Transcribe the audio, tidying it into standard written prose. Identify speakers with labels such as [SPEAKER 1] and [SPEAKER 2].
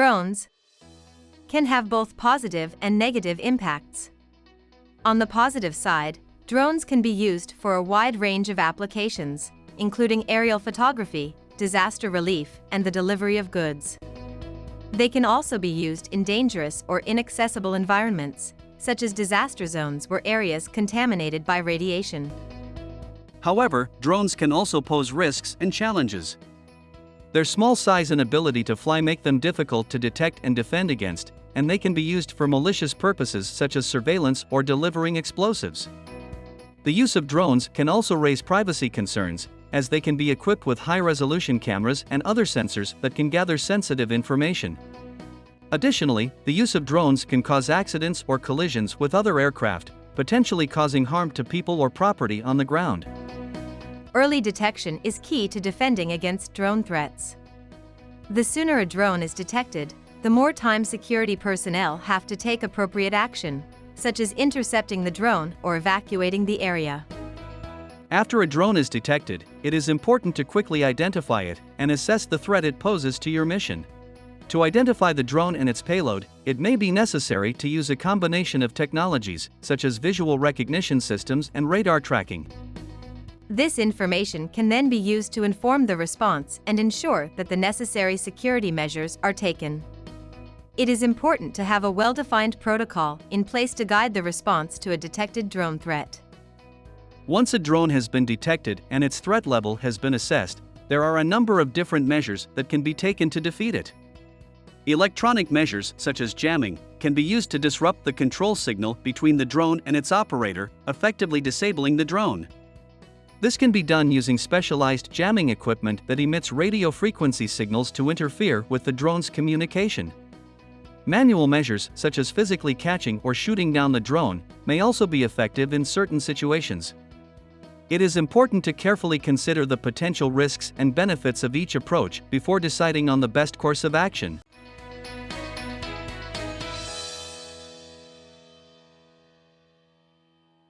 [SPEAKER 1] Drones can have both positive and negative impacts. On the positive side, drones can be used for a wide range of applications, including aerial photography, disaster relief, and the delivery of goods. They can also be used in dangerous or inaccessible environments, such as disaster zones or areas contaminated by radiation.
[SPEAKER 2] However, drones can also pose risks and challenges. Their small size and ability to fly make them difficult to detect and defend against, and they can be used for malicious purposes such as surveillance or delivering explosives. The use of drones can also raise privacy concerns, as they can be equipped with high-resolution cameras and other sensors that can gather sensitive information. Additionally, the use of drones can cause accidents or collisions with other aircraft, potentially causing harm to people or property on the ground.
[SPEAKER 1] Early detection is key to defending against drone threats. The sooner a drone is detected, the more time security personnel have to take appropriate action, such as intercepting the drone or evacuating the area.
[SPEAKER 2] After a drone is detected, it is important to quickly identify it and assess the threat it poses to your mission. To identify the drone and its payload, it may be necessary to use a combination of technologies, such as visual recognition systems and radar tracking.
[SPEAKER 1] This information can then be used to inform the response and ensure that the necessary security measures are taken. It is important to have a well-defined protocol in place to guide the response to a detected drone threat.
[SPEAKER 2] Once a drone has been detected and its threat level has been assessed, there are a number of different measures that can be taken to defeat it. Electronic measures, such as jamming, can be used to disrupt the control signal between the drone and its operator, effectively disabling the drone. This can be done using specialized jamming equipment that emits radio frequency signals to interfere with the drone's communication. Manual measures, such as physically catching or shooting down the drone, may also be effective in certain situations. It is important to carefully consider the potential risks and benefits of each approach before deciding on the best course of action.